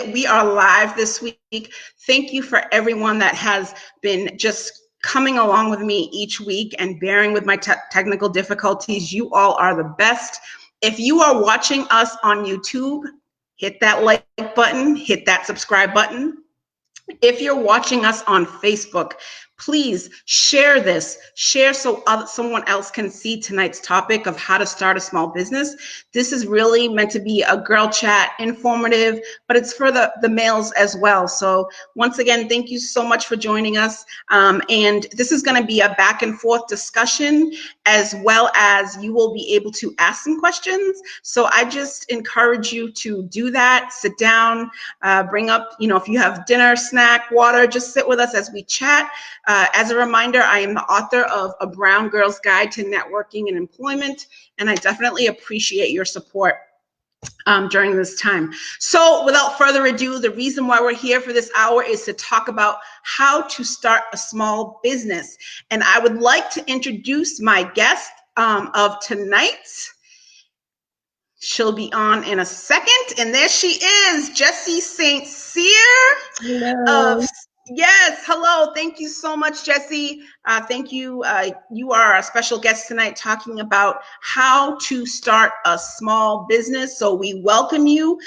it. We are live this week. Thank you for everyone that has been just coming along with me each week and bearing with my technical difficulties. You all are the best. If you are watching us on YouTube, hit that like button, hit that subscribe button. If you're watching us on Facebook, please share this. Share so someone else can see tonight's topic of how to start a small business. This is really meant to be a girl chat, informative, but it's for the males as well. So once again, thank you so much for joining us. And this is going to be a back and forth discussion, as well as you will be able to ask some questions. So I just encourage you to do that. Sit down, bring up, if you have dinner, snack, water, just sit with us as we chat. As a reminder, I am the author of A Brown Girl's Guide to Networking and Employment, and I definitely appreciate your support during this time. So without further ado, the reason why we're here for this hour is to talk about how to start a small business. And I would like to introduce my guest of tonight. She'll be on in a second. And there she is, Jessie St. Cyr. Hello. Yes, hello. Thank you so much, Jessie. Thank you. You are our special guest tonight talking about how to start a small business. So we welcome you.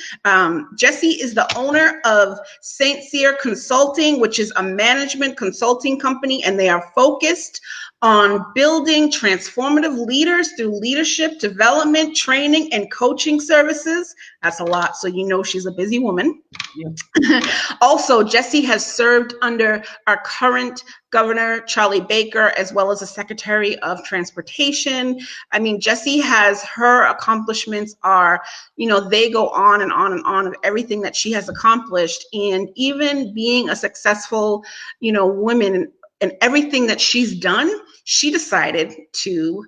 Jessie is the owner of St. Cyr Consulting, which is a management consulting company, and they are focused on building transformative leaders through leadership development, training, and coaching services. That's a lot, so you know she's a busy woman. Yeah. Also, Jessie has served under our current Governor, Charlie Baker, as well as the Secretary of Transportation. I mean, Jessie has, her accomplishments are, they go on and on and on of everything that she has accomplished. And even being a successful, woman and everything that she's done, she decided to,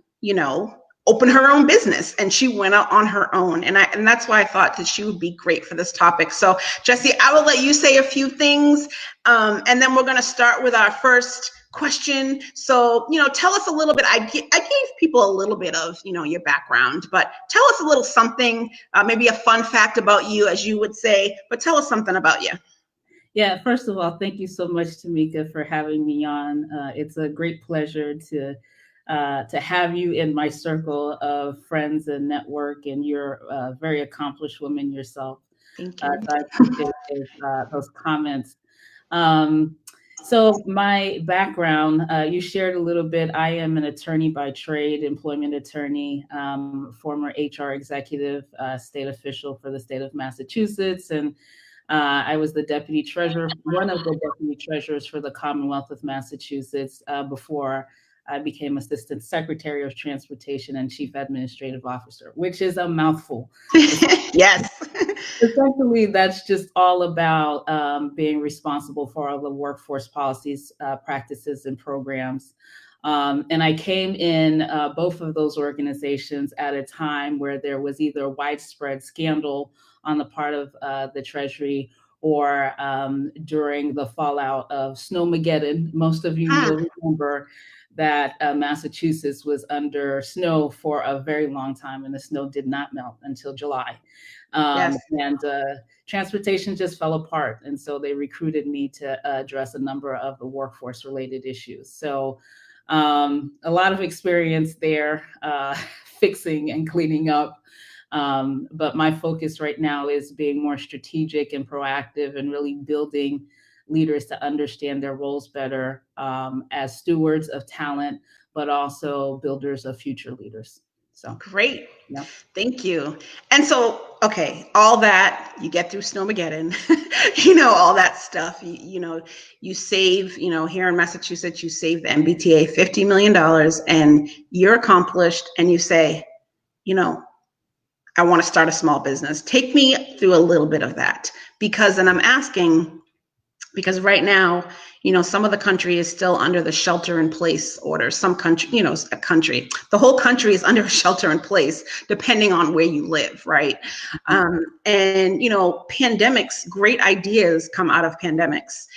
open her own business, and she went out on her own. And that's why I thought that she would be great for this topic. So Jessie, I will let you say a few things, and then we're going to start with our first question. So, tell us a little bit. I gave people a little bit of, your background, but tell us a little something, maybe a fun fact about you, as you would say, but tell us something about you. Yeah, first of all, thank you so much, Tamika, for having me on. It's a great pleasure to have you in my circle of friends and network, and you're a very accomplished woman yourself. Thank you. So I appreciate those comments. So my background, you shared a little bit. I am an attorney by trade, employment attorney, former HR executive, state official for the state of Massachusetts, and I was the deputy treasurer, one of the deputy treasurers for the Commonwealth of Massachusetts before I became assistant secretary of transportation and chief administrative officer, which is a mouthful. Yes. Essentially, that's just all about being responsible for all the workforce policies, practices, and programs. And I came in both of those organizations at a time where there was either widespread scandal on the part of the Treasury or during the fallout of Snowmageddon. Most of you will remember that Massachusetts was under snow for a very long time, and the snow did not melt until July. Yes. And transportation just fell apart. And so they recruited me to address a number of the workforce related issues. So a lot of experience there, fixing and cleaning up. But my focus right now is being more strategic and proactive and really building leaders to understand their roles better as stewards of talent, but also builders of future leaders. So great. Yeah. Thank you. And so, okay, all that, you get through Snowmageddon, all that stuff, you save, here in Massachusetts, you save the MBTA $50 million, and you're accomplished, and you say, I want to start a small business. Take me through a little bit of that, because right now, some of the country is still under the shelter in place order. Some country, the whole country is under shelter in place, depending on where you live, right? And, pandemics, great ideas come out of pandemics.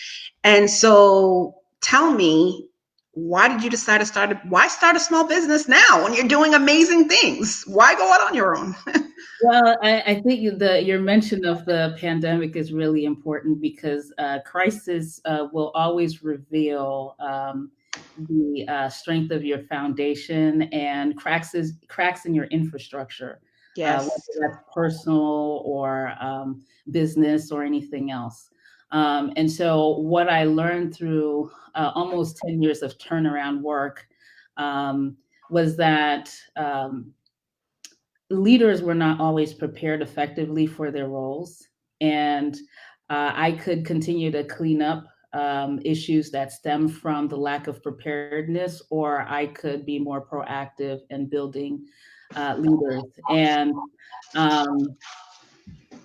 And so tell me, why did you decide to why start a small business now when you're doing amazing things? Why go out on your own? Well, I think your mention of the pandemic is really important because crisis will always reveal the strength of your foundation and cracks in your infrastructure, Yes. whether that's personal or business or anything else. And so, what I learned through almost 10 years of turnaround work was that. Leaders were not always prepared effectively for their roles. And I could continue to clean up issues that stem from the lack of preparedness, or I could be more proactive in building leaders. And um,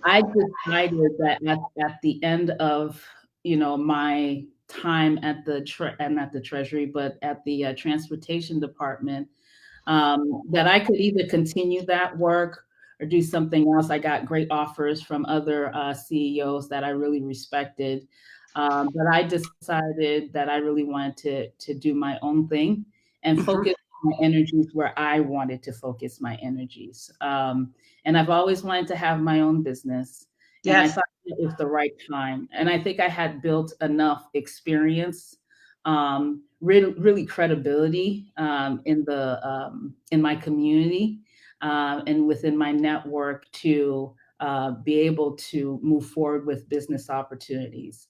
I decided that at the end of my time at and at the Treasury, but at the Transportation Department, that I could either continue that work or do something else. I got great offers from other CEOs that I really respected, but I decided that I really wanted to do my own thing and Hmm. focus my energies where I wanted to focus my energies. And I've always wanted to have my own business, and I Yes. thought it was the right time. And I think I had built enough experience, really credibility in my community and within my network to be able to move forward with business opportunities.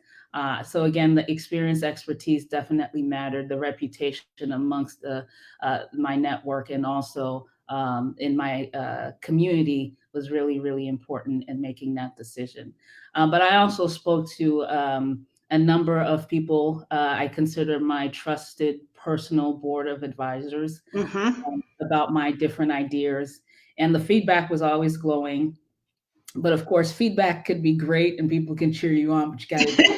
So again, the experience, expertise definitely mattered. The reputation amongst my network and also in my community was really important in making that decision. But I also spoke to a number of people I consider my trusted personal board of advisors Hmm. about my different ideas. And the feedback was always glowing. But of course, feedback could be great and people can cheer you on, but you got to do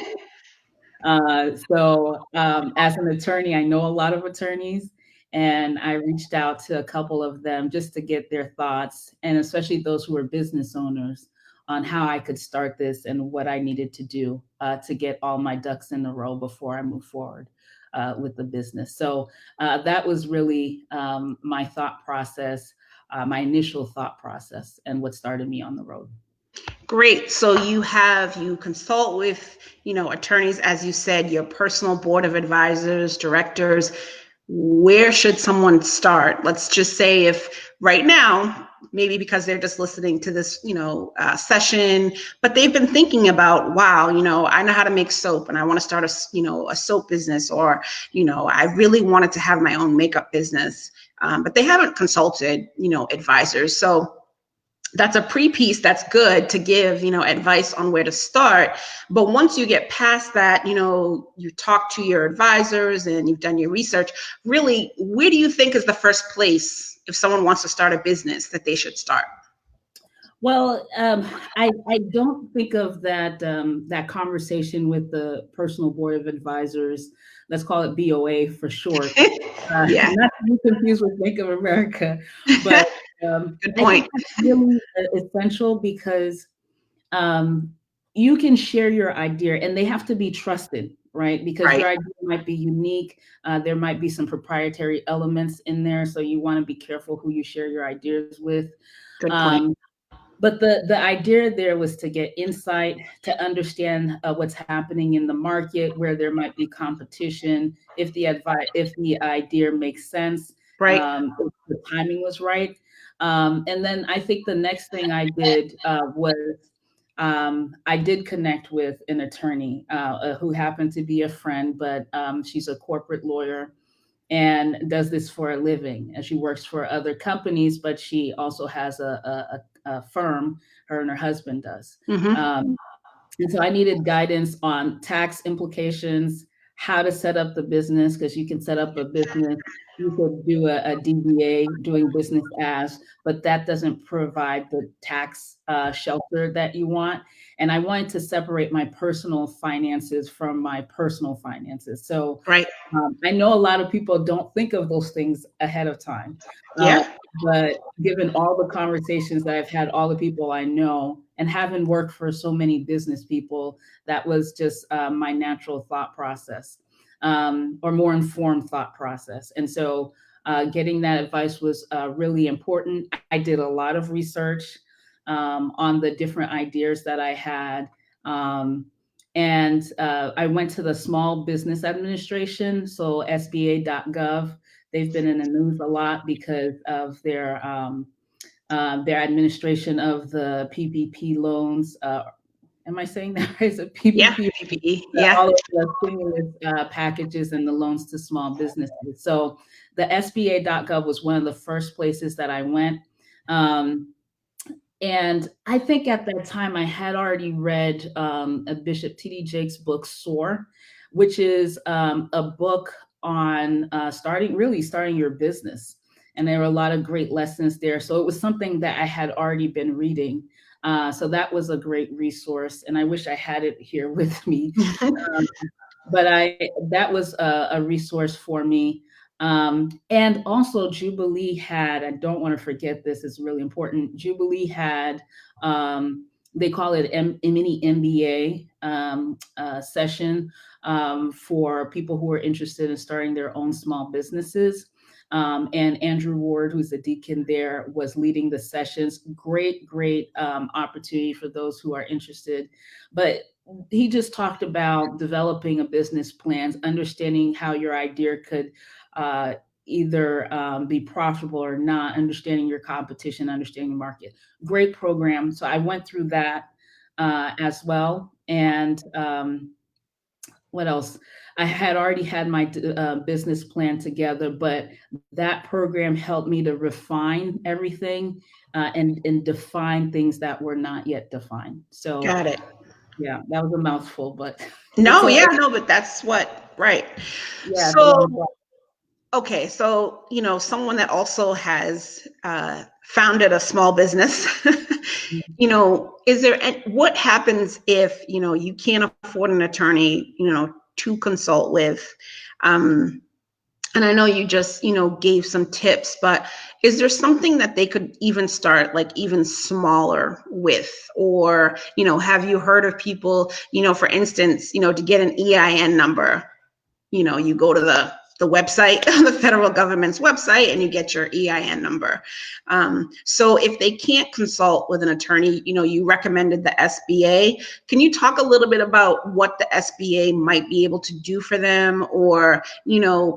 as an attorney, I know a lot of attorneys, and I reached out to a couple of them just to get their thoughts, and especially those who are business owners, on how I could start this and what I needed to do to get all my ducks in a row before I move forward with the business. So that was really my thought process, my initial thought process, and what started me on the road. Great. So you consult with, attorneys, as you said, your personal board of advisors, directors. Where should someone start? Let's just say if right now, maybe because they're just listening to this, session, but they've been thinking about, wow, I know how to make soap and I want to start a soap business, or, I really wanted to have my own makeup business, but they haven't consulted, advisors. So that's a pre-piece that's good to give, advice on where to start. But once you get past that, you talk to your advisors and you've done your research, really, where do you think is the first place if someone wants to start a business that they should start? Well, I don't think of that conversation with the personal board of advisors. Let's call it BOA for short. Yeah. Not to be confused with Bank of America, but Good I think point. that's really essential because um, you can share your idea, and they have to be trusted, right? Because Right. your idea might be unique. There might be some proprietary elements in there, so you want to be careful who you share your ideas with. Good point. Um, but the idea there was to get insight, to understand what's happening in the market, where there might be competition, if the idea makes sense, Right. if the timing was right. And then I think the next thing I did was I did connect with an attorney who happened to be a friend, but she's a corporate lawyer and does this for a living. And she works for other companies, but she also has a firm, her and her husband does. Hmm. Um, and so I needed guidance on tax implications, how to set up the business, because you can set up a business, you could do a DBA, doing business as, but that doesn't provide the tax shelter that you want. And I wanted to separate my personal finances from my personal finances. So Right. I know a lot of people don't think of those things ahead of time. Uh, Yeah. but given all the conversations that I've had, all the people I know, and having worked for so many business people, that was just my natural thought process. or more informed thought process. And so getting that advice was really important. I did a lot of research on the different ideas that I had. Um, and I went to the Small Business Administration, so SBA.gov. They've been in the news a lot because of their administration of the PPP loans. Am I saying that right? Is it Yeah, PPP? PPE. Yeah. All of the stimulus packages and the loans to small businesses. So the SBA.gov was one of the first places that I went. Um, and I think at that time I had already read a Bishop T.D. Jakes' book, Soar, which is a book on starting your business. And there were a lot of great lessons there. So it was something that I had already been reading. So that was a great resource. And I wish I had it here with me. Um, but that was a resource for me. And also Jubilee had, I don't want to forget this, it's really important. Jubilee had, they call it a mini MBA session for people who are interested in starting their own small businesses. And Andrew Ward, who's the deacon there, was leading the sessions. Great opportunity for those who are interested. But he just talked about developing a business plan, understanding how your idea could uh, either be profitable or not, understanding your competition, understanding the market. Great program. So I went through that as well. And what else? I had already had my business plan together, but that program helped me to refine everything and define things that were not yet defined. So Got it. yeah, that was a mouthful, but it's No, a yeah, no, but that's what, right. yeah, it's a So, long walk. okay, so, someone that also has founded a small business, what happens if, you can't afford an attorney, to consult with? Um, and I know you just, gave some tips, but is there something that they could even start, like even smaller with? Or, have you heard of people, for instance, to get an EIN number, you go to the website, the federal government's website, and you get your EIN number. So if they can't consult with an attorney, you recommended the SBA. Can you talk a little bit about what the SBA might be able to do for them, or,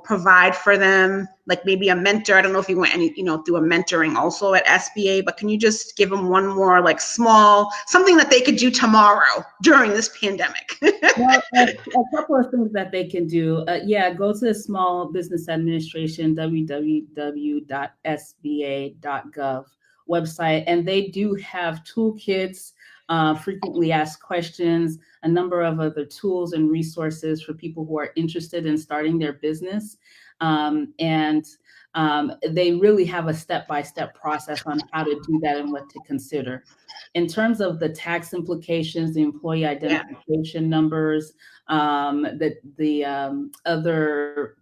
provide for them, like maybe a mentor? I don't know if you went any, through a mentoring also at SBA, but can you just give them one more like small, something that they could do tomorrow during this pandemic? Well, a couple of things that they can do. Yeah, go to the Small Business Administration, www.sba.gov website, and they do have toolkits, frequently asked questions, a number of other tools and resources for people who are interested in starting their business. And they really have a step-by-step process on how to do that and what to consider. In terms of the tax implications, the employee Yeah. identification numbers, the other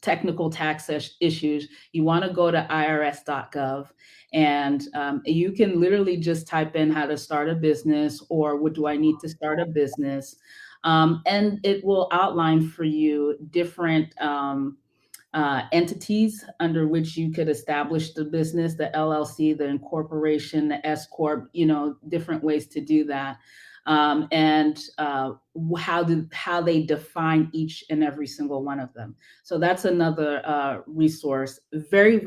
technical tax issues, you want to go to irs.gov, and you can literally just type in how to start a business or what do I need to start a business. And it will outline for you different entities under which you could establish the business, the LLC, the incorporation, the S corp. Different ways to do that, and how they define each and every single one of them. So that's another resource.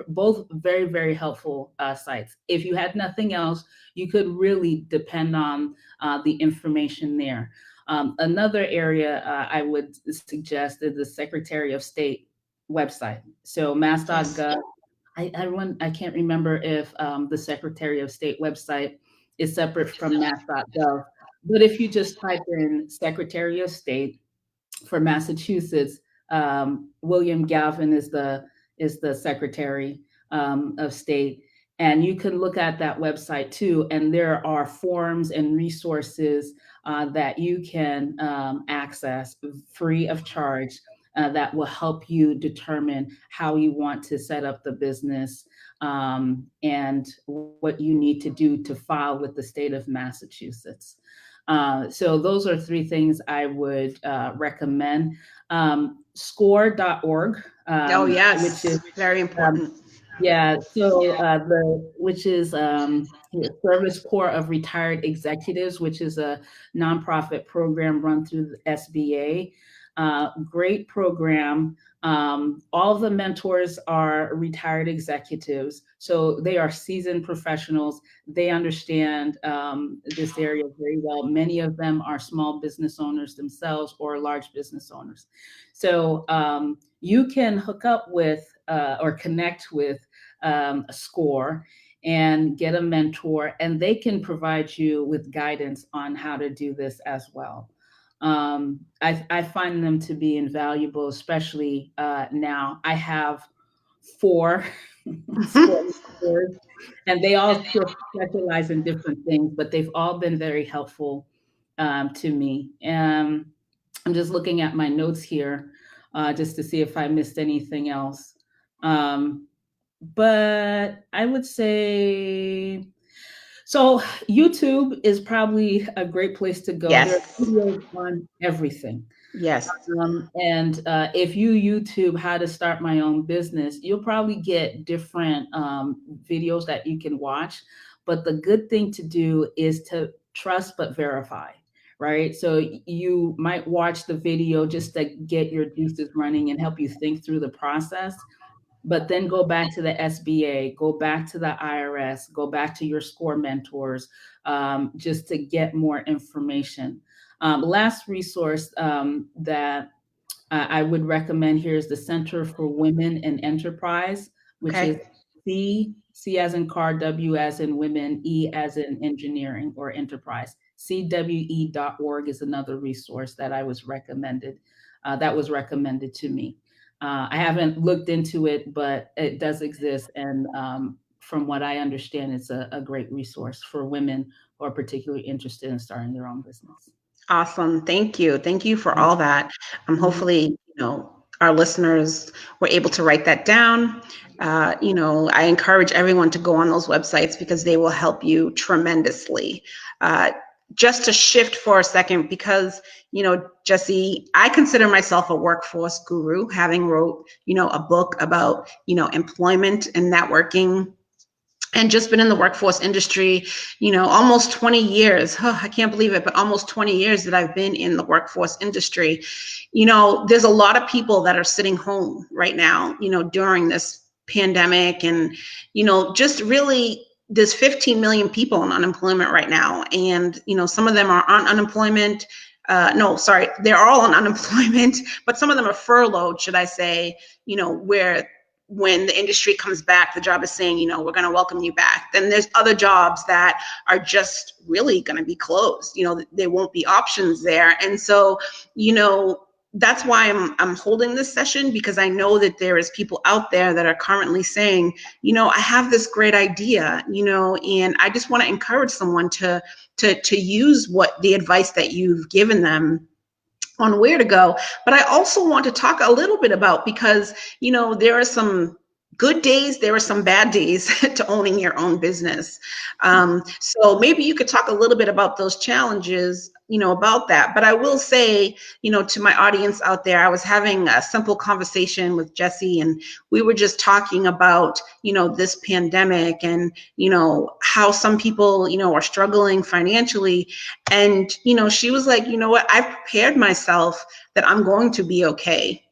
Both very helpful sites. If you had nothing else, you could really depend on the information there. Another area I would suggest is the Secretary of State website. So Yes. mass.gov. I can't remember if the Secretary of State website is separate from mass.gov. But if you just type in Secretary of State for Massachusetts, William Galvin is the Secretary of State, and you can look at that website too. And there are forms and resources that you can access free of charge that will help you determine how you want to set up the business and what you need to do to file with the state of Massachusetts. So those are three things I would recommend. score.org, Oh, which yes, is very um, important. yeah, so the which is the Service Corps of Retired Executives, which is a nonprofit program run through the SBA. Great program. All of the mentors are retired executives, so they are seasoned professionals. They understand this area very well. Many of them are small business owners themselves or large business owners. So you can hook up with or connect with a score and get a mentor, and they can provide you with guidance on how to do this as well. I find them to be invaluable, especially now. I have four score mentors, and they all specialize in different things, but they've all been very helpful to me. I'm just looking at my notes here just to see if I missed anything else. Um, but I would say so. YouTube is probably a great place to go. There are Yes, videos on everything. yes. And if you YouTube how to start my own business, you'll probably get different videos that you can watch. But the good thing to do is to trust but verify, right? So you might watch the video just to get your juices running and help you think through the process, but then go back to the SBA, go back to the IRS, go back to your SCORE mentors, just to get more information. Last resource that I would recommend here is the Center for Women in Enterprise, which is Okay. C as in car, W as in women, E as in engineering or enterprise. CWE.org is another resource that I was recommended, that was recommended to me. I haven't looked into it, but it does exist. And from what I understand, it's a great resource for women who are particularly interested in starting their own business. Awesome. Thank you. Thank you for Mhm. all that. Mhm. Hopefully, our listeners were able to write that down. I encourage everyone to go on those websites because they will help you tremendously. Uh, just to shift for a second, because, Jesse, I consider myself a workforce guru, having wrote, a book about, employment and networking, and just been in the workforce industry, almost 20 years. I can't believe it, but almost 20 years that I've been in the workforce industry. There's a lot of people that are sitting home right now, during this pandemic. And, just really, there's 15 million people in unemployment right now. And, some of them are on unemployment. No, sorry, they're all on unemployment, but some of them are furloughed, should I say, where when the industry comes back, the job is saying, we're going to welcome you back. Then there's other jobs that are just really going to be closed. There won't be options there. And so, that's why I'm holding this session, because I know that there is people out there that are currently saying, I have this great idea, and I just want to encourage someone to use what the advice that you've given them on where to go. But I also want to talk a little bit about, because, there are some good days, there are some bad days to owning your own business. So maybe you could talk a little bit about those challenges, about that. But I will say, to my audience out there, I was having a simple conversation with Jessie, and we were just talking about, this pandemic, and, how some people, are struggling financially. And, she was like, what, I've prepared myself that I'm going to be okay,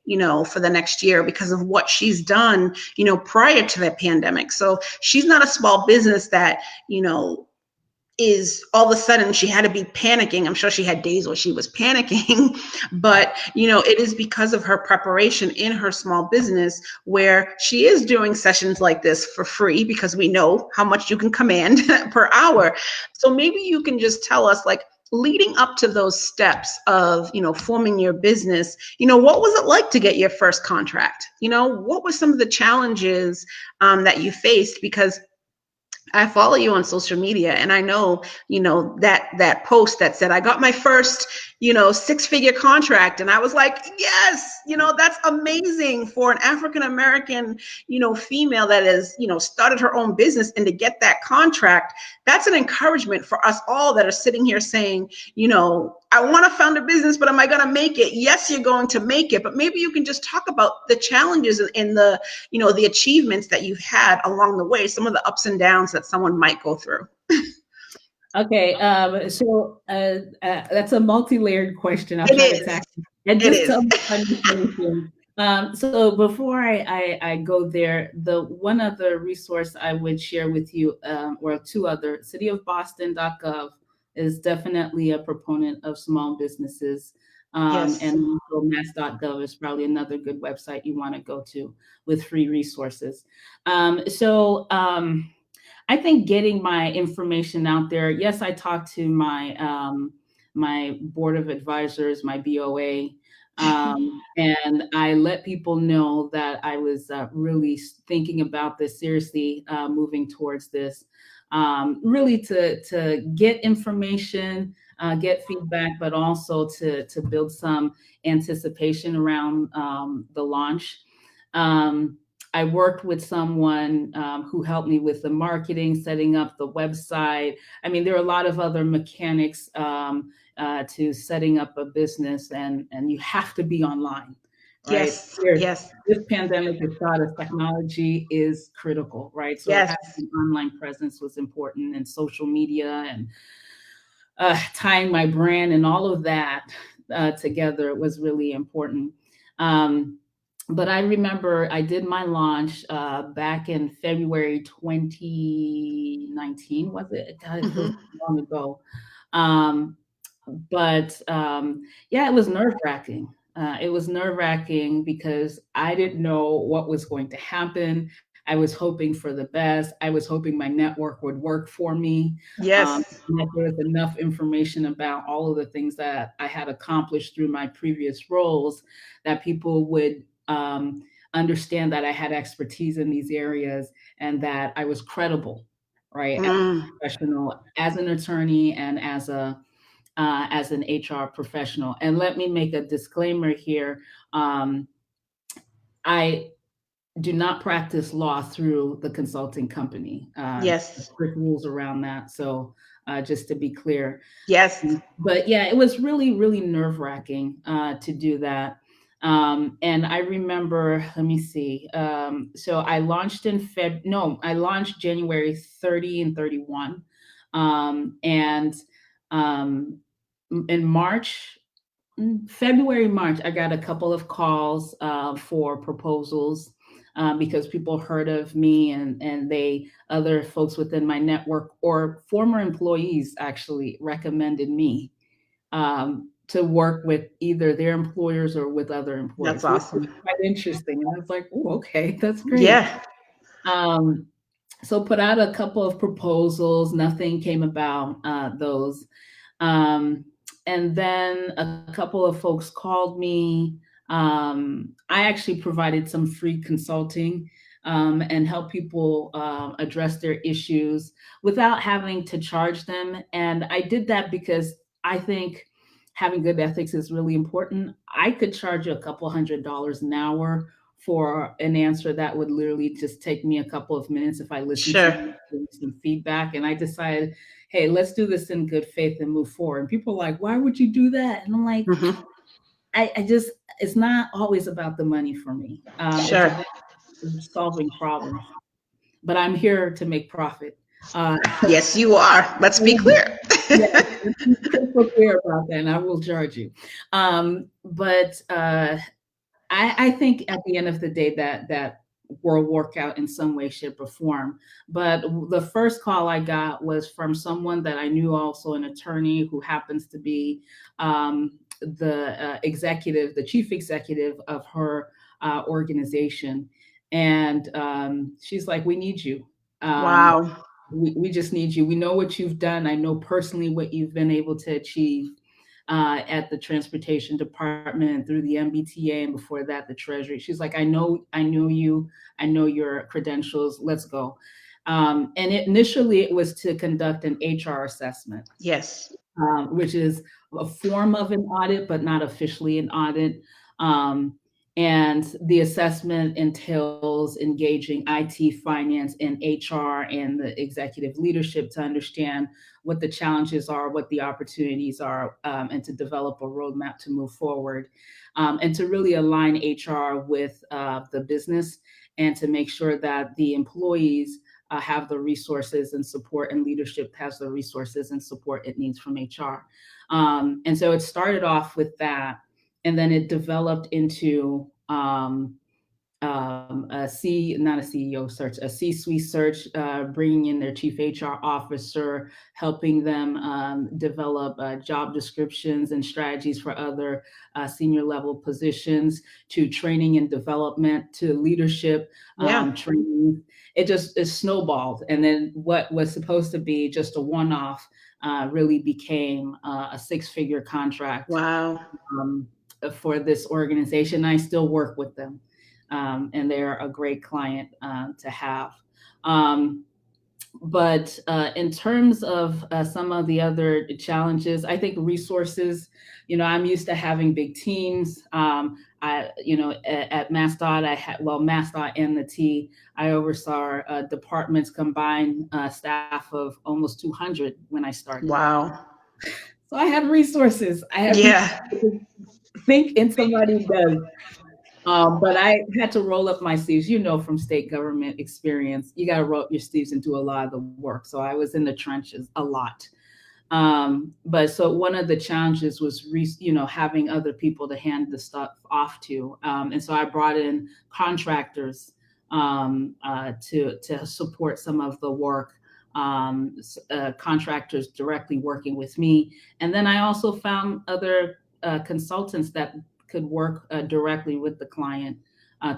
for the next year, because of what she's done, prior to the pandemic. So she's not a small business that, is all of a sudden she had to be panicking. I'm sure she had days where she was panicking, but it is because of her preparation in her small business, where she is doing sessions like this for free, because we know how much you can command per hour. So maybe you can just tell us, like, leading up to those steps of, forming your business, what was it like to get your first contract? What were some of the challenges that you faced? Because I follow you on social media, and I know, that post that said, I got my first, 6-figure contract. And I was like, yes, that's amazing for an African American, female that has, started her own business, and to get that contract, that's an encouragement for us all that are sitting here saying, I want to found a business, but am I going to make it? Yes, you're going to make it, but maybe you can just talk about the challenges and the, the achievements that you've had along the way, some of the ups and downs that someone might go through. Okay, so that's a multi-layered question. I'll It try to is. tackle and It just is. tell me anything. So before I go there, the one other resource I would share with you, or two other, cityofboston.gov is definitely a proponent of small businesses. Yes. And also mass.gov is probably another good website you want to go to with free resources. I think getting my information out there. Yes, I talked to my board of advisors, my BOA, and I let people know that I was really thinking about this seriously, moving towards this. Really to get information, get feedback, but also to build some anticipation around the launch. Um, I worked with someone who helped me with the marketing, setting up the website. I mean, there are a lot of other mechanics to setting up a business, and you have to be online, right? Yes. Here, Yes. this pandemic has taught us technology is critical, right? So Yes. having an online presence was important, and social media, and tying my brand and all of that together was really important. Um, but I remember I did my launch back in February 2019, was it? God, it feels Mm-hmm. long ago. Um, but yeah, it was nerve wracking. It was nerve wracking because I didn't know what was going to happen. I was hoping for the best. I was hoping my network would work for me. Yes. That there was enough information about all of the things that I had accomplished through my previous roles that people would understand that I had expertise in these areas and that I was credible, right, as Mm. a professional, as an attorney, and as an HR professional. And let me make a disclaimer here. I do not practice law through the consulting company. Yes. Strict rules around that. So just to be clear. Yes. But yeah, it was really, really nerve wracking to do that. And I remember, let me see. So I launched I launched January 30 and 31. And um, in February, March, I got a couple of calls for proposals because people heard of me, and other folks within my network or former employees actually recommended me to work with either their employers or with other That's employers, which was awesome. quite interesting. And I was like, oh, okay, that's great. Yeah. Um, so put out a couple of proposals. Nothing came about those. Um, and then a couple of folks called me. I actually provided some free consulting and help people address their issues without having to charge them. And I did that because I think having good ethics is really important. I could charge you a couple $100 an hour for an answer that would literally just take me a couple of minutes if I listened to Sure. you, give you some feedback. And I decided, hey, let's do this in good faith and move forward. And people are like, why would you do that? And I'm like, Mm-hmm. I just, it's not always about the money for me. It's Sure. about solving problems, but I'm here to make profit. Uh, Yes, you are. Let's be clear. yes, be crystal clear about that, and I will charge you. But I think at the end of the day that will work out in some way, shape, or form. But the first call I got was from someone that I knew, also an attorney who happens to be the chief executive of her organization. And she's like, we need you. Um, Wow. we just need you. We know what you've done. I know personally what you've been able to achieve at the transportation department through the MBTA, and before that, the Treasury. She's like, I know you, I know your credentials. Let's go. And initially, it was to conduct an HR assessment, Yes. which is a form of an audit, but not officially an audit. Um, And the assessment entails engaging IT, finance, and HR and the executive leadership to understand what the challenges are, what the opportunities are, and to develop a roadmap to move forward, and to really align HR with the business and to make sure that the employees have the resources and support, and leadership has the resources and support it needs from HR. And so it started off with that, and then it developed into not a CEO search, a C-suite search, bringing in their chief HR officer, helping them develop job descriptions and strategies for other senior level positions, to training and development, to leadership Yeah. training. It snowballed, and then what was supposed to be just a one-off really became a six-figure contract Wow. um, for this organization. I still work with them, and they're a great client to have. Um, but in terms of some of the other challenges, I think resources. I'm used to having big teams. At MassDOT, MassDOT and the T, I oversaw departments combined staff of almost 200 when I started. Wow. So I had resources. I had people Yeah. to think, and somebody does. But I had to roll up my sleeves, from state government experience. You got to roll up your sleeves and do a lot of the work. So I was in the trenches a lot. But so one of the challenges was, having other people to hand the stuff off to. And so I brought in contractors to support some of the work. Contractors directly working with me. And then I also found other consultants that could work directly with the client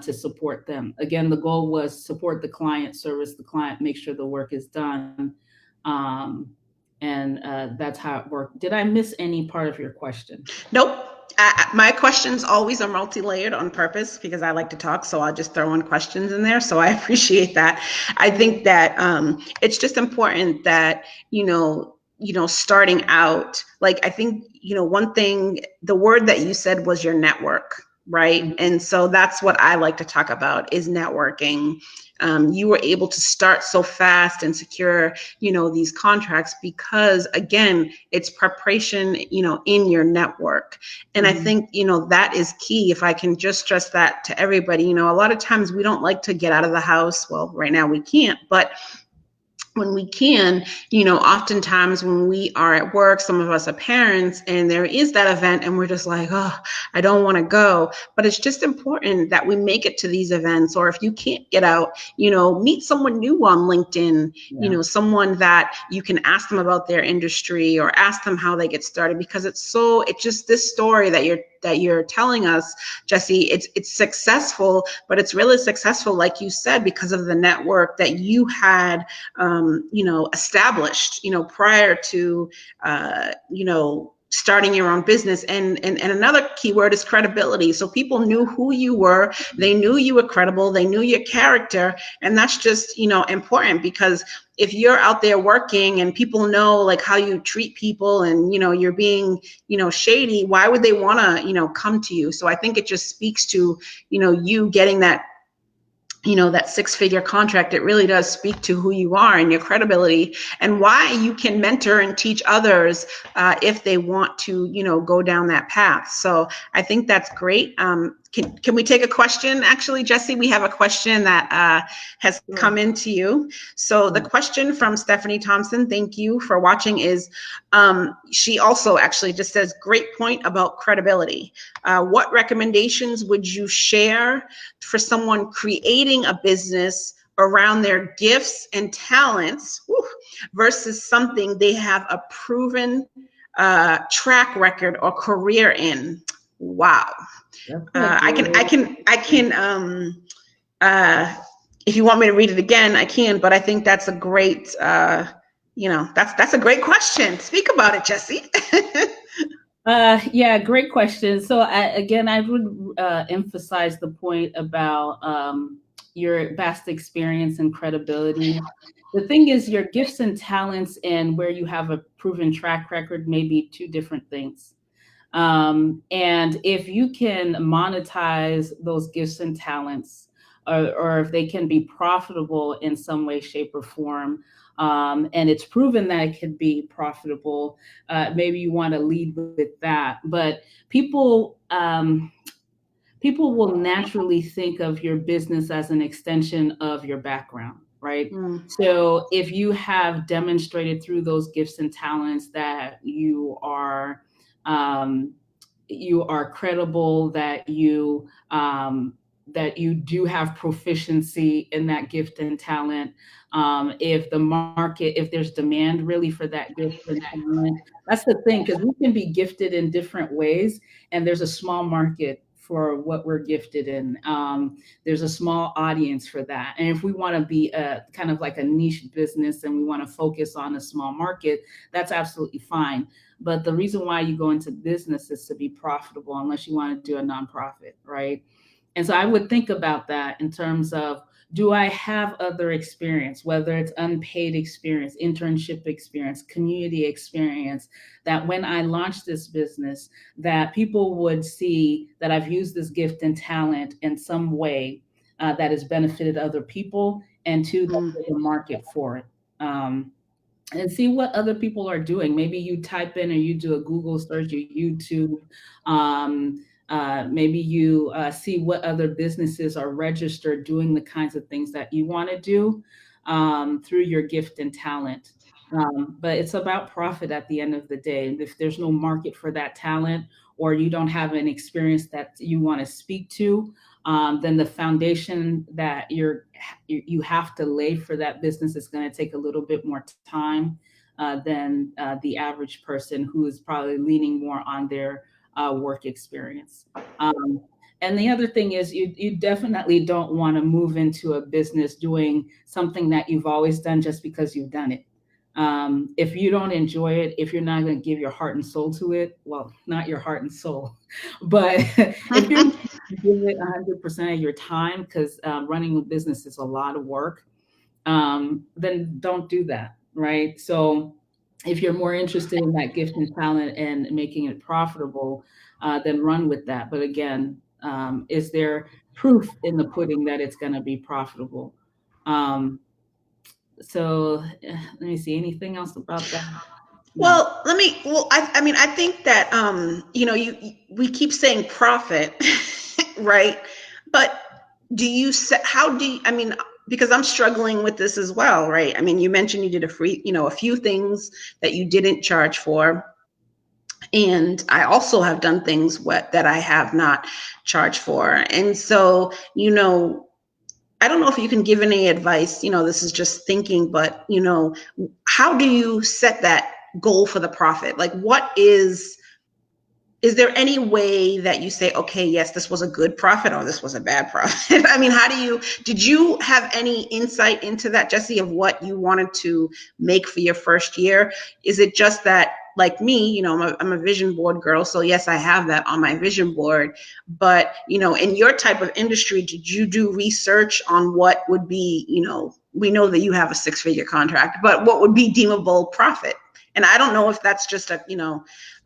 to support them. Again, the goal was support the client, service the client, make sure the work is done. And that's how it worked. Did I miss any part of your question? Nope. My questions always are multi-layered on purpose because I like to talk, so I'll just throw in questions in there. So I appreciate that. I think that it's just important that starting out. Like I think one thing, the word that you said was your network, right? Mhm. And so that's what I like to talk about is networking. You were able to start so fast and secure these contracts because again it's preparation in your network. And I Mhm. think that is key. If I can just stress that to everybody, a lot of times we don't like to get out of the house. Well, right now we can't, but when we can, oftentimes when we are at work, some of us are parents and there is that event and we're just like, oh, I don't want to go. But it's just important that we make it to these events. Or if you can't get out, meet someone new on LinkedIn, Yeah. someone that you can ask them about their industry or ask them how they get started, because it's just this story that you're telling us, Jessie, it's successful, but it's really successful, like you said, because of the network that you had established, prior to, starting your own business. And another key word is credibility. So people knew who you were. They knew you were credible. They knew your character. And that's just, important because if you're out there working and people know like how you treat people and, you're being, shady, why would they want to, come to you? So I think it just speaks to, you getting that that six-figure contract. It really does speak to who you are and your credibility and why you can mentor and teach others if they want to, go down that path. So I think that's great. Can we take a question? Actually, Jessie, we have a question that has come into you. So the question from Stephanie Thompson, thank you for watching, is she also actually just says, great point about credibility. What recommendations would you share for someone creating a business around their gifts and talents versus something they have a proven track record or career in? Wow. I can if you want me to read it again, I can, but I think that's a great that's a great question. Speak about it, Jessie. Yeah, great question. So I would emphasize the point about your vast experience and credibility. The thing is, your gifts and talents and where you have a proven track record may be two different things. And if you can monetize those gifts and talents, or if they can be profitable in some way, shape, or form, and it's proven that it can be profitable, maybe you want to lead with that. But people, people will naturally think of your business as an extension of your background, right? Mm, So if you have demonstrated through those gifts and talents that um, you are credible, that you do have proficiency in that gift and talent. If the market, if there's demand really for that gift and talent, that's the thing, because we can be gifted in different ways, and there's a small market for what we're gifted in. There's a small audience for that. And if we want to be a kind of like a niche business and we want to focus on a small market, that's absolutely fine. But the reason why you go into business is to be profitable, unless you want to do a nonprofit, right? And so I would think about that in terms of, do I have other experience, whether it's unpaid experience, internship experience, community experience, that when I launch this business, that people would see that I've used this gift and talent in some way that has benefited other people, and two, that mm. there's a market for it. Um, and see what other people are doing. Maybe you type in, or you do a Google search, or YouTube. Maybe you see what other businesses are registered doing the kinds of things that you want to do through your gift and talent. But it's about profit at the end of the day. And if there's no market for that talent, or you don't have an experience that you want to speak to, then the foundation that you have to lay for that business is going to take a little bit more time than the average person who is probably leaning more on their work experience. Um, and the other thing is, you definitely don't want to move into a business doing something that you've always done just because you've done it. If you don't enjoy it, if you're not going to give your heart and soul to it, well, not your heart and soul, but if you're give it 100% of your time, because running a business is a lot of work, then don't do that, right? So if you're more interested in that gift and talent and making it profitable, then run with that. But again, is there proof in the pudding that it's going to be profitable? Um, so let me see. Anything else about that? No. Well, I mean, I think that, we keep saying profit, right? But do you set, how do you, I mean, because I'm struggling with this as well, right? I mean, you mentioned you did a few things that you didn't charge for. And I also have done things that I have not charged for. And so, I don't know if you can give any advice, this is just thinking, but, how do you set that goal for the profit? Like, is there any way that you say, okay, yes, this was a good profit or this was a bad profit? I mean, did you have any insight into that, Jessie, of what you wanted to make for your first year? Is it just that, like me, I'm a vision board girl. So yes, I have that on my vision board. But, in your type of industry, did you do research on what would be, we know that you have a 6-figure contract, but what would be deemable profit? And I don't know if that's just a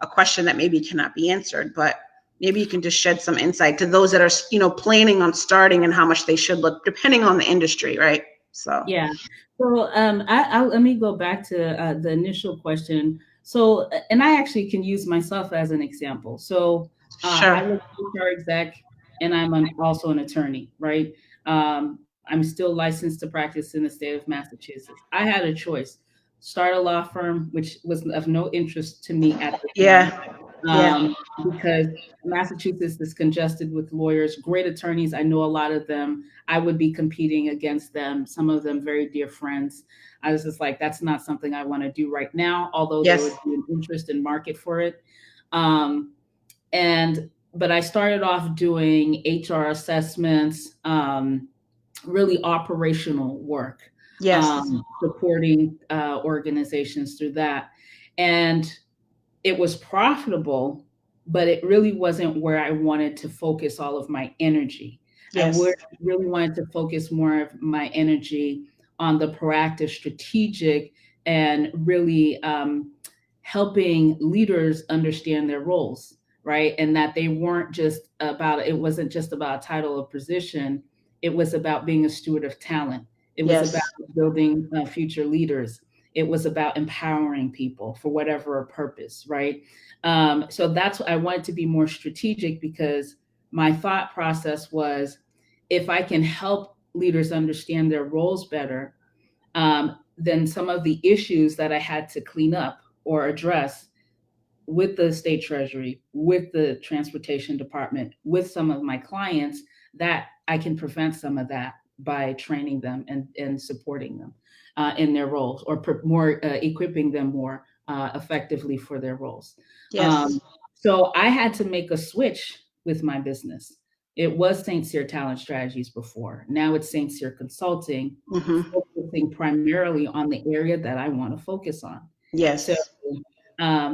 question that maybe cannot be answered, but maybe you can just shed some insight to those that are, planning on starting and how much they should look, depending on the industry, right? So, Yeah. So let me go back to the initial question. So, and I actually can use myself as an example. So I sure. was an HR exec, and also an attorney, right? I'm still licensed to practice in the state of Massachusetts. I had a choice: start a law firm, which was of no interest to me at the time, Yeah. Yeah. because Massachusetts is congested with lawyers, great attorneys. I know a lot of them. I would be competing against them, some of them very dear friends. I was just like, that's not something I want to do right now, although there Yes. would be an interest in market for it. Um, but I started off doing HR assessments, really operational work, Yes. supporting organizations through that. And it was profitable, but it really wasn't where I wanted to focus all of my energy. I Yes. really wanted to focus more of my energy on the proactive, strategic, and really helping leaders understand their roles. right? And that they weren't just about, it wasn't just about a title or position. It was about being a steward of talent. It was about Yes. building future leaders. It was about empowering people for whatever purpose, right? So that's I wanted to be more strategic, because my thought process was, if I can help leaders understand their roles better, then some of the issues that I had to clean up or address with the state treasury, with the transportation department, with some of my clients, that I can prevent some of that by training them and supporting them in their roles, or more equipping them more effectively for their roles. Yes. Um, so I had to make a switch with my business. It was St. Cyr Talent Strategies before. Now it's St. Cyr Consulting, Mm-hmm. focusing primarily on the area that I want to focus on. So Yes.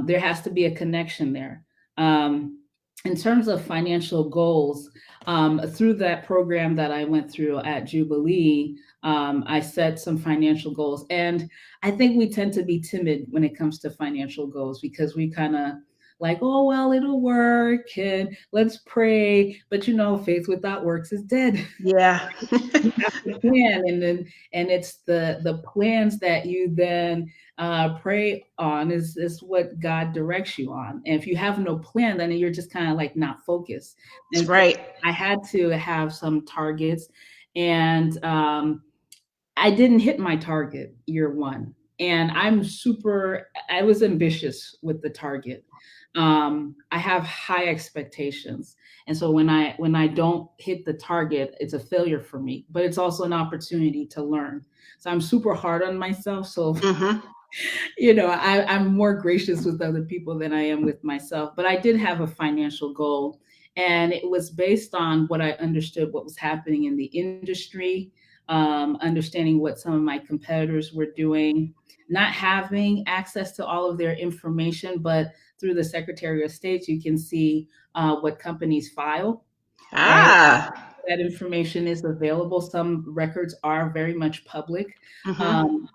there has to be a connection there. Um, in terms of financial goals, through that program that I went through at Jubilee, I set some financial goals. And I think we tend to be timid when it comes to financial goals, because we kind of like, oh, well, it'll work and let's pray. But faith without works is dead. Yeah. You have to plan, and it's the plans that you then pray on is what God directs you on. And if you have no plan, then you're just kind of like not focused. That's And so right. I had to have some targets, and I didn't hit my target year one. And I was ambitious with the target. I have high expectations. And so when I don't hit the target, it's a failure for me, but it's also an opportunity to learn. So I'm super hard on myself. So Mm-hmm. I'm more gracious with other people than I am with myself. But I did have a financial goal, and it was based on what I understood what was happening in the industry, understanding what some of my competitors were doing, not having access to all of their information, but through the Secretary of State, you can see what companies file, right? Ah. That information is available. Some records are very much public. Mm-hmm. Um,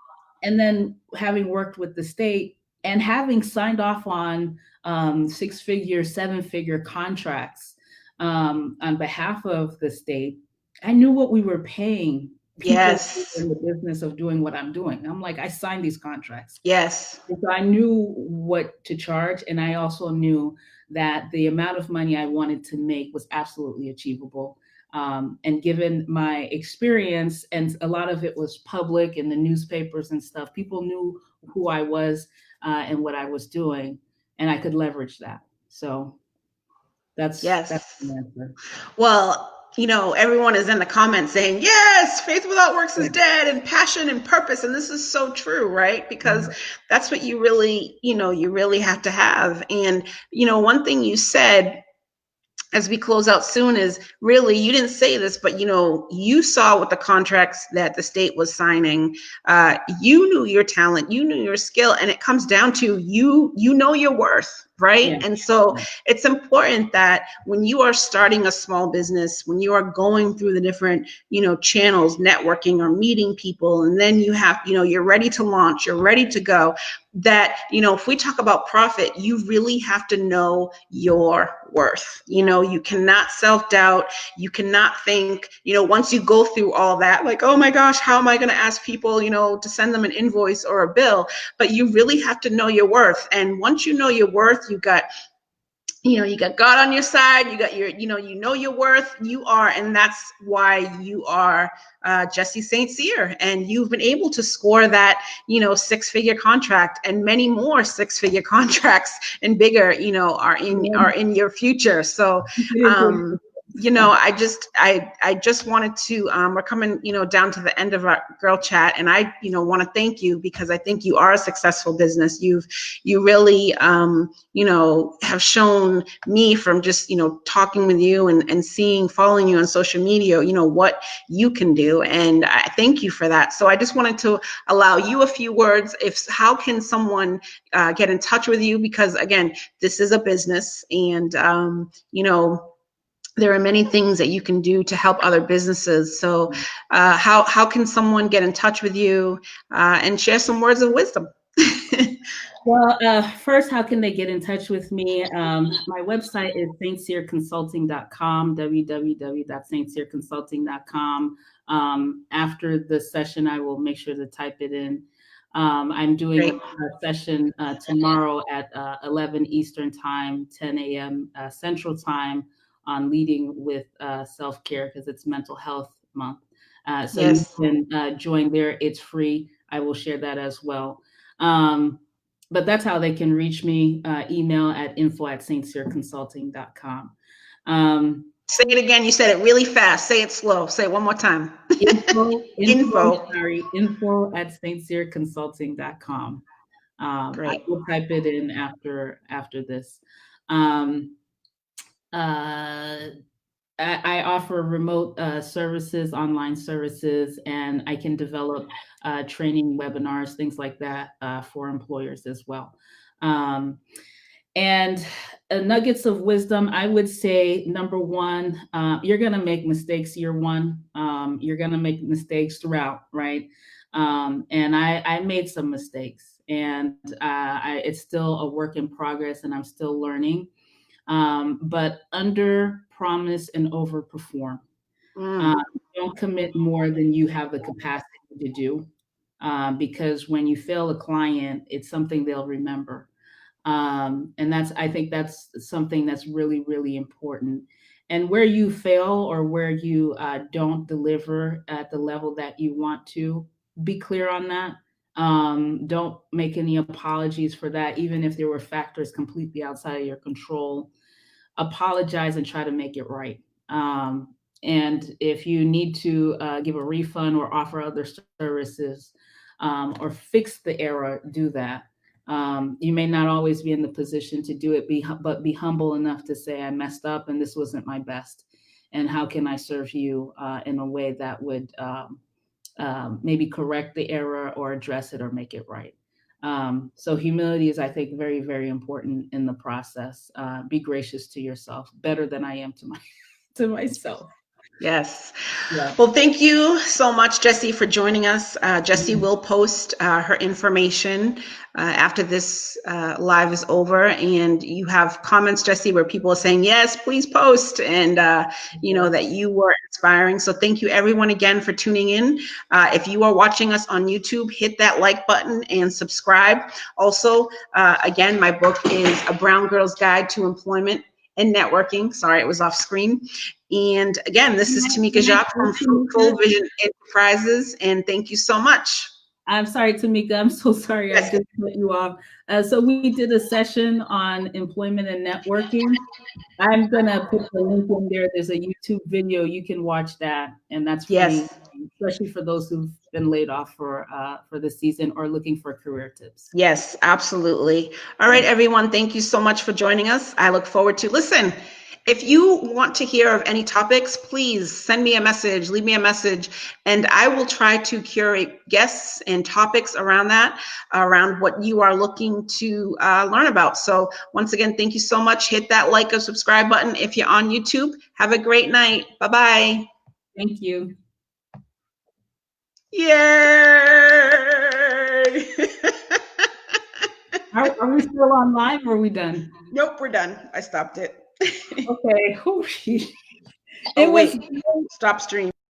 and then having worked with the state and having signed off on 6-figure, 7-figure contracts on behalf of the state, I knew what we were paying people who were Yes. in the business of doing what I'm doing. I'm like, I signed these contracts. Yes. And so I knew what to charge, and I also knew that the amount of money I wanted to make was absolutely achievable. And given my experience, and a lot of it was public in the newspapers and stuff, people knew who I was and what I was doing, and I could leverage that. So that's Yes. the answer. Well, everyone is in the comments saying, yes, faith without works is Yeah. dead, and passion and purpose. And this is so true, right? Because that's what you really have to have. And, one thing you said as we close out soon is, really, you didn't say this, but you saw what the contracts that the state was signing. You knew your talent, you knew your skill, and it comes down to you know your worth, right? Yeah. And so Yeah. it's important that when you are starting a small business, when you are going through the different channels, networking or meeting people, and then you have you're ready to launch, you're ready to go, that if we talk about profit, you really have to know your worth. You cannot self-doubt. You cannot think, once you go through all that, like, oh my gosh, how am I going to ask people to send them an invoice or a bill? But you really have to know your worth. And once you know your worth, you got God on your side, you got your worth, you are, and that's why you are Jessie St. Cyr, and you've been able to score that 6-figure contract, and many more 6-figure contracts and bigger are in your future. So I just wanted to, we're coming down to the end of our girl chat, and I want to thank you, because I think you are a successful business. You really have shown me, from just talking with you and following you on social media, what you can do, and I thank you for that. So I just wanted to allow you a few words. How can someone get in touch with you? Because again, this is a business, and there are many things that you can do to help other businesses. So how can someone get in touch with you and share some words of wisdom? Well, first, how can they get in touch with me? My website is saintcyrconsulting.com, www.saintcyrconsulting.com. After the session, I will make sure to type it in. I'm doing Great. a session tomorrow at 11 Eastern Time, 10 a.m. Central Time on leading with self-care because it's Mental Health Month. So you Yes. can join there. It's free. I will share that as well. Um, but that's how they can reach me. Email at info@saintcyrconsulting.com. Um, Say it again. You said it really fast. Say it slow. Say it one more time. Info. info@saintcyrconsulting.com. I Great. will type it in after this. Um, uh, I offer remote services, online services, and I can develop training webinars, things like that for employers as well. Um, and nuggets of wisdom, I would say number one, you're going to make mistakes year one. You're going to make mistakes throughout, right? And I made some mistakes, and it's still a work in progress, and I'm still learning. But under promise and overperform. Uh, Mm. don't commit more than you have the capacity to do, because when you fail a client, it's something they'll remember. And I think that's something that's really, really important. And where you fail or where you don't deliver at the level that you want to, be clear on that. Don't make any apologies for that, even if there were factors completely outside of your control. Apologize and try to make it right. And if you need to give a refund or offer other services or fix the error, do that. You may not always be in the position to do it, but be humble enough to say, I messed up and this wasn't my best. And how can I serve you in a way that would maybe correct the error or address it or make it right? So humility is, I think, very, very important in the process. Be gracious to yourself, better than I am to to myself. Yes. Yeah. Well, thank you so much, Jessie, for joining us. Jessie Mhm. will post her information after this live is over. And you have comments, Jessie, where people are saying, yes, please post. And, that you were inspiring. So thank you, everyone, again, for tuning in. If you are watching us on YouTube, hit that like button and subscribe. Also, again, my book is A Brown Girl's Guide to Employment and Networking. Sorry, it was off screen. And again, this is Tamika Jacques from Fruitful Tamika? Vision Enterprises, and thank you so much. I'm sorry, Tamika. I'm so sorry. I Yes, just cut you off. So we did a session on employment and networking. I'm gonna put the link in there. There's a YouTube video. You can watch that, and that's free, yes, especially for those who've been laid off for the season or looking for career tips. yes, absolutely. All right, Yeah. everyone, thank you so much for joining us. I look forward to listen. If you want to hear of any topics, please send me a message, leave me a message, and I will try to curate guests and topics around that, around what you are looking to learn about. So once again, thank you so much. Hit that like or subscribe button if you're on YouTube. Have a great night. Bye-bye. Thank you. Yay! Are we still on live or are we done? Nope, we're done. I stopped it. Okay. It Oh, was wait. Stop stream.